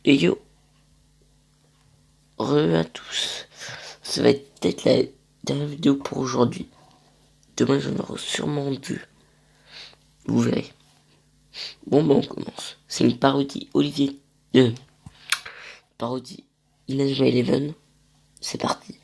Et yo, re à tous. Ça va être peut-être la dernière vidéo pour aujourd'hui. Demain, j'en aurai sûrement deux. Vous verrez. Bon, on commence. C'est une parodie parodie Inazuma Eleven. C'est parti.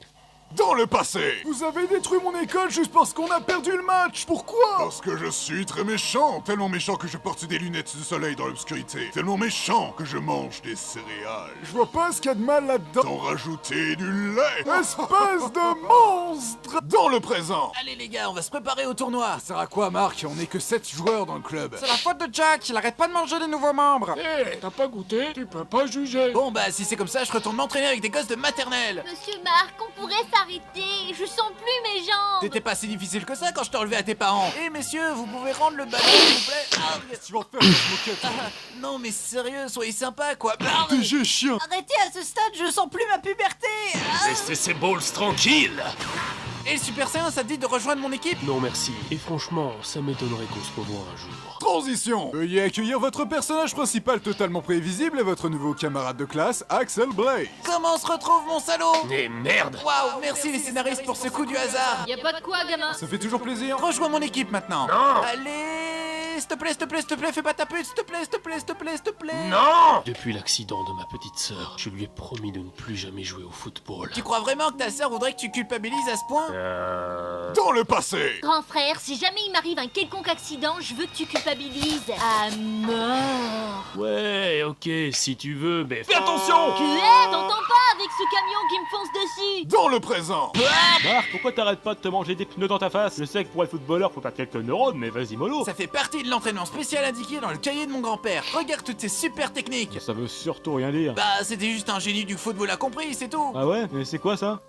Dans le passé, Vous avez détruit mon école juste parce qu'on a perdu le match. Pourquoi? parce que je suis très méchant, tellement méchant que je porte des lunettes de soleil dans l'obscurité, tellement méchant que je mange des céréales. Je vois pas ce qu'il y a de mal là-dedans. Sans rajouter du lait. Espèce de monstre! Dans le présent, Allez les gars, on va se préparer au tournoi. Ça sert à quoi, Marc? On est que 7 joueurs dans le club. C'est la faute de Jack, il arrête pas de manger les nouveaux membres. T'as pas goûté, tu peux pas juger. Bon bah si c'est comme ça, je retourne m'entraîner avec des gosses de maternelle. Monsieur Marc, on pourrait s'arrêter. Je sens plus mes jambes. C'était pas si difficile que ça quand je t'ai enlevé à tes parents. Eh messieurs, vous pouvez rendre le ballon s'il vous plaît. Tu vas faire cette moquette. Non mais sérieux, soyez sympa quoi. TG chien. Arrêtez à ce stade, je sens plus ma puberté. Laissez ces balls tranquilles. Et le Super Saiyan, ça te dit de rejoindre mon équipe? Non merci. Et franchement, ça m'étonnerait qu'on se revoie un jour. Transition. Veuillez accueillir votre personnage principal totalement prévisible et votre nouveau camarade de classe, Axel Blaze. Comment on se retrouve mon salaud? Mais merde. Waouh, merci les scénaristes pour ce coup du hasard. Y a pas de quoi, gamin. Ça fait toujours plaisir. Rejoins mon équipe maintenant. Non. Allez, s'il te plaît, s'il te plaît, s'il te plaît, fais pas ta pute, s'il te plaît, s'il te plaît, s'il te plaît, s'il te plaît. Non. Depuis l'accident de ma petite sœur, je lui ai promis de ne plus jamais jouer au football. Tu crois vraiment que ta sœur voudrait que tu culpabilises à ce point? dans le passé, Grand frère, si jamais il m'arrive un quelconque accident, je veux que tu culpabilises à mort. Ouais, ok, si tu veux, mais fais attention. T'entends pas avec ce camion qui me fonce dessus? dans le présent, Marc, pourquoi t'arrêtes pas de te manger des pneus dans ta face? Je sais que pour être footballeur, faut pas quelques neurones, mais vas-y mollo. Ça fait partie de l'entraînement spécial indiqué dans le cahier de mon grand-père. Regarde toutes ces super techniques. Ça veut surtout rien dire. Bah, c'était juste un génie du football a compris, c'est tout. Ah ouais? Mais c'est quoi ça?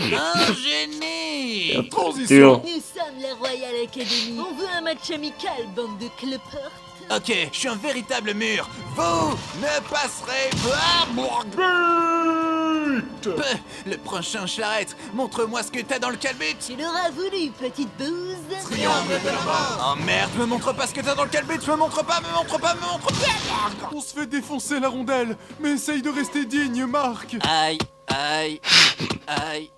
Un génie. transition, Nous sommes la Royal Academy. On veut un match amical, bande de cloportes. Ok, je suis un véritable mur. Vous ne passerez pas. Le prochain charrette, montre-moi ce que t'as dans le calbut. Tu l'auras voulu, petite bouse. Oh merde, me montre pas ce que t'as dans le calbut, me montre pas, me montre pas, me montre pas. On se fait défoncer la rondelle, mais essaye de rester digne, Marc. Aïe, aïe, aïe,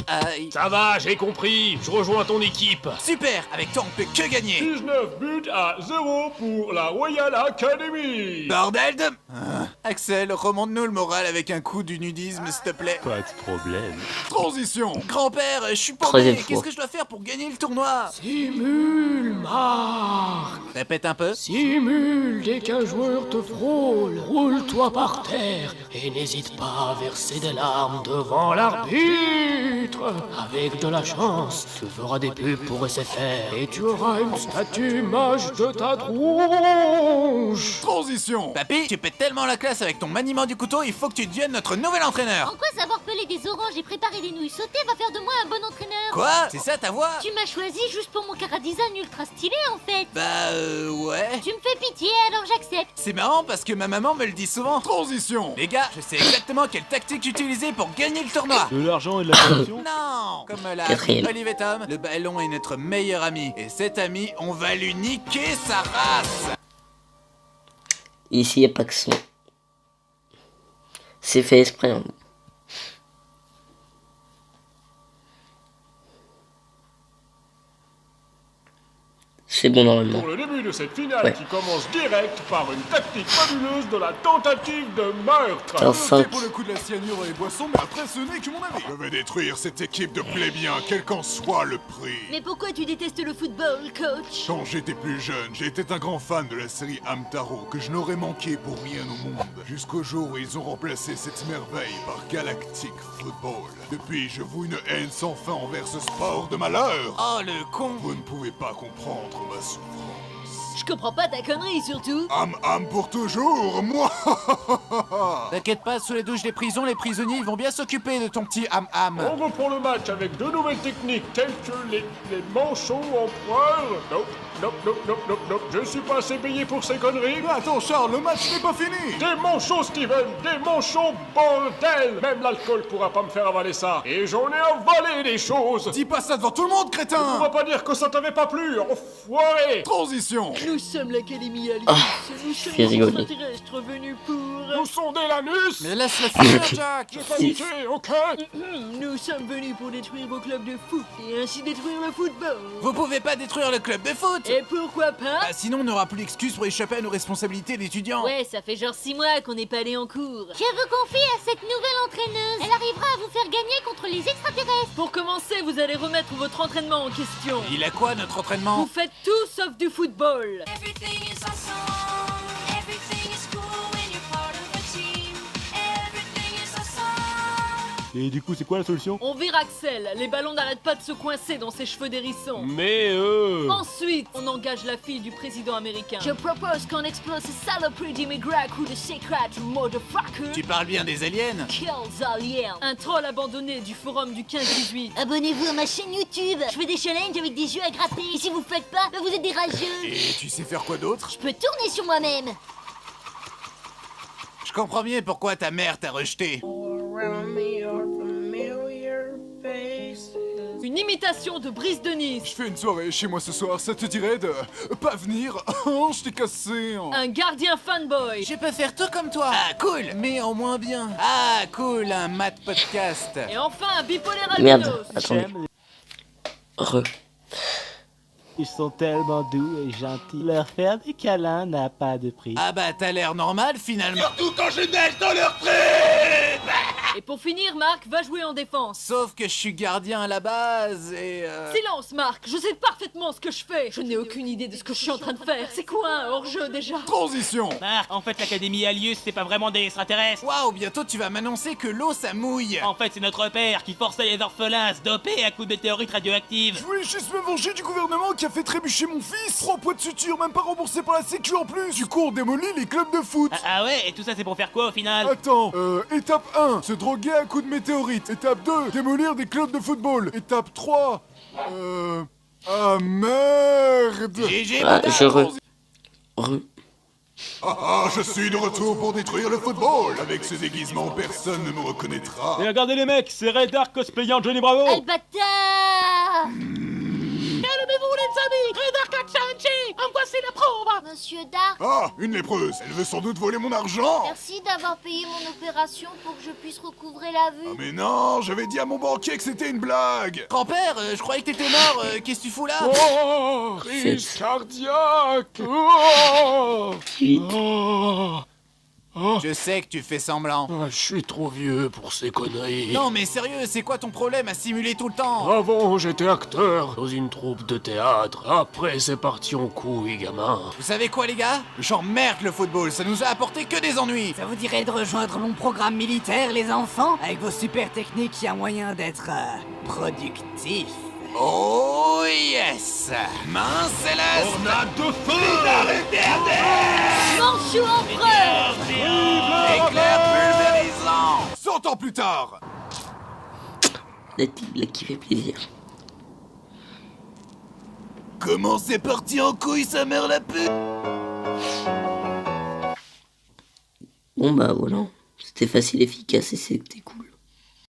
aïe. Ça va, j'ai compris. Je rejoins ton équipe. Super, avec toi on peut que gagner. 19 buts à 0 pour la Royal Academy. Bordel de... Axel, remonte-nous le moral avec un coup du nudisme, s'il te plaît. Pas de problème. transition, Grand-père, je suis Troisième paumé. fois. Qu'est-ce que je dois faire pour gagner le tournoi? Simule, Marc. Répète un peu. Simule dès qu'un joueur te frôle. Roule-toi par terre et n'hésite pas à verser des larmes devant l'arbitre. Avec de la chance, tu feras des pubs pour SFR et tu auras une statue moche de ta tronche. transition, Papy, tu pètes tellement la classe avec ton maniement du couteau, il faut que tu deviennes notre nouvel entraîneur. En quoi savoir peler des oranges et préparer des nouilles sautées va faire de moi un bon entraîneur? Quoi? C'est ça ta voix? Tu m'as choisi juste pour mon chara-design ultra stylé en fait. Bah ouais. Tu me fais pitié alors j'accepte. C'est marrant parce que ma maman me le dit souvent. transition, Les gars, je sais exactement quelle tactique utiliser pour gagner le tournoi. De l'argent et de la corruption? Non, comme l'a Quatrième. dit Olivier Tom, le ballon est notre meilleur ami. Et cet ami, on va lui niquer sa race. Ici, y a pas que son. C'est fait exprès. Hein. C'est bon normalement. Pour le début de cette finale Ouais. qui commence direct par une tactique fabuleuse de la tentative de meurtre. Alors, Notez 5. pour le coup de la cyanure dans les boissons, mais après ce n'est que mon avis. je vais détruire cette équipe de plébéiens, quel qu'en soit le prix. Mais pourquoi tu détestes le football, coach? Quand j'étais plus jeune, j'étais un grand fan de la série Hamtaro que je n'aurais manqué pour rien au monde. Jusqu'au jour où ils ont remplacé cette merveille par Galactic Football. Depuis, je voue une haine sans fin envers ce sport de malheur. Oh le con. Vous ne pouvez pas comprendre ma souffrance. Je comprends pas ta connerie surtout. Am pour toujours, moi. T'inquiète pas, sous les douches des prisons, les prisonniers ils vont bien s'occuper de ton petit ham-ham. On reprend le match avec deux nouvelles techniques telles que les manchots empereurs. Nope. Je suis pas assez payé pour ces conneries. Mais attends, Charles, le match n'est pas fini. Des manchots, Steven, des manchots, bordel. Même l'alcool pourra pas me faire avaler ça. Et j'en ai avalé des choses. Dis pas ça devant tout le monde, On crétin. va pas dire que ça t'avait pas plu, enfoiré. transition, Nous sommes l'Académie Alliance. Nous sommes fais des rigoler. extraterrestres venus pour... nous sonder l'anus? Mais laisse-le finir, Jack. J'ai paniqué, ok? Nous sommes venus pour détruire vos clubs de foot et ainsi détruire le football. Vous pouvez pas détruire le club de foot. Et pourquoi pas? Bah, sinon on n'aura plus d'excuses pour échapper à nos responsabilités d'étudiants. Ouais, ça fait genre 6 mois qu'on n'est pas allé en cours. Je vous confie à cette nouvelle entraîneuse. Elle arrivera à vous faire gagner contre les extraterrestres. Pour commencer, vous allez remettre votre entraînement en question. Il a quoi notre entraînement? Vous faites tout sauf du football. Et du coup, c'est quoi la solution? On vire Axel, les ballons n'arrêtent pas de se coincer dans ses cheveux hérissants. Mais Ensuite, on engage la fille du président américain. Je propose qu'on explose ce saloperie d'immigrants ou de secret motherfucker. Tu parles bien des aliens? Kills aliens. Un troll abandonné du forum du 15-18. Abonnez-vous à ma chaîne YouTube. Je fais des challenges avec des jeux à gratter. Et si vous faites pas, bah vous êtes des rageux. Et tu sais faire quoi d'autre? Je peux tourner sur moi-même. Je comprends bien pourquoi ta mère t'a rejeté. Une imitation de Brice de Je Nice. fais une soirée chez moi ce soir, ça te dirait de pas venir? Oh, je t'ai cassé. Un gardien fanboy. Je peux faire tout comme toi. Ah cool. Mais en moins bien. Ah cool, un mat podcast. Et enfin, un bipolaire Merde, albinos. attendez. Re. Ils sont tellement doux et gentils. Leur faire des câlins n'a pas de prix. Ah bah t'as l'air normal finalement. Surtout quand je nage dans leur trip. Et pour finir, Marc va jouer en défense. Sauf que je suis gardien à la base et Silence, Marc, je sais parfaitement ce que je fais. Je n'ai aucune idée de ce que je suis en train de faire. C'est quoi un hors-jeu déjà? Transition. Marc, en fait, l'Académie Alius, c'est pas vraiment des extraterrestres. Waouh, bientôt tu vas m'annoncer que l'eau ça mouille. En fait, c'est notre père qui forçait les orphelins à se doper à coups de météorites radioactives. Je voulais juste me venger du gouvernement qui a fait trébucher mon fils. 3 poids de suture, même pas remboursé par la sécu en plus. Du coup, on démolit les clubs de foot. Ah ouais, et tout ça c'est pour faire quoi au final? Attends, étape 1, se droguer à coups de météorite. Étape 2, démolir des clubs de football. Étape 3, ah merde. GG, Ah, bâtard. je re. Ah, je suis de retour pour détruire le football. Avec ce déguisement, personne ne me reconnaîtra. Et regardez les mecs, c'est Red Dark cosplayant Johnny Bravo. Ah, le bâtard. Calmez-vous les amis, Red Dark Sanchi, en voici la preuve. Monsieur Dark, Ah, une lépreuse. Elle veut sans doute voler mon argent. merci d'avoir payé mon opération pour que je puisse recouvrer la vue. Ah mais non, j'avais dit à mon banquier que c'était une blague. Grand-père, je croyais que t'étais mort, qu'est-ce que tu fous là? Oh, crise cardiaque. Oh, Vite. oh, Je sais que tu fais semblant. ah, je suis trop vieux pour ces conneries. Non mais sérieux, c'est quoi ton problème à simuler tout le temps? Avant, j'étais acteur dans une troupe de théâtre. Après, c'est parti en couille, gamin. Vous savez quoi les gars? J'emmerde le football, ça nous a apporté que des ennuis. Ça vous dirait de rejoindre mon programme militaire, les enfants? Avec vos super techniques, il y a moyen d'être productif. Oh yes! Main céleste! De feu. Manchou empereur. Éclair pulvérisant! 100 ans plus tard. La petite blague qui fait plaisir. Comment c'est parti en couille sa mère la pute? Bon bah voilà. C'était facile, efficace et c'était cool.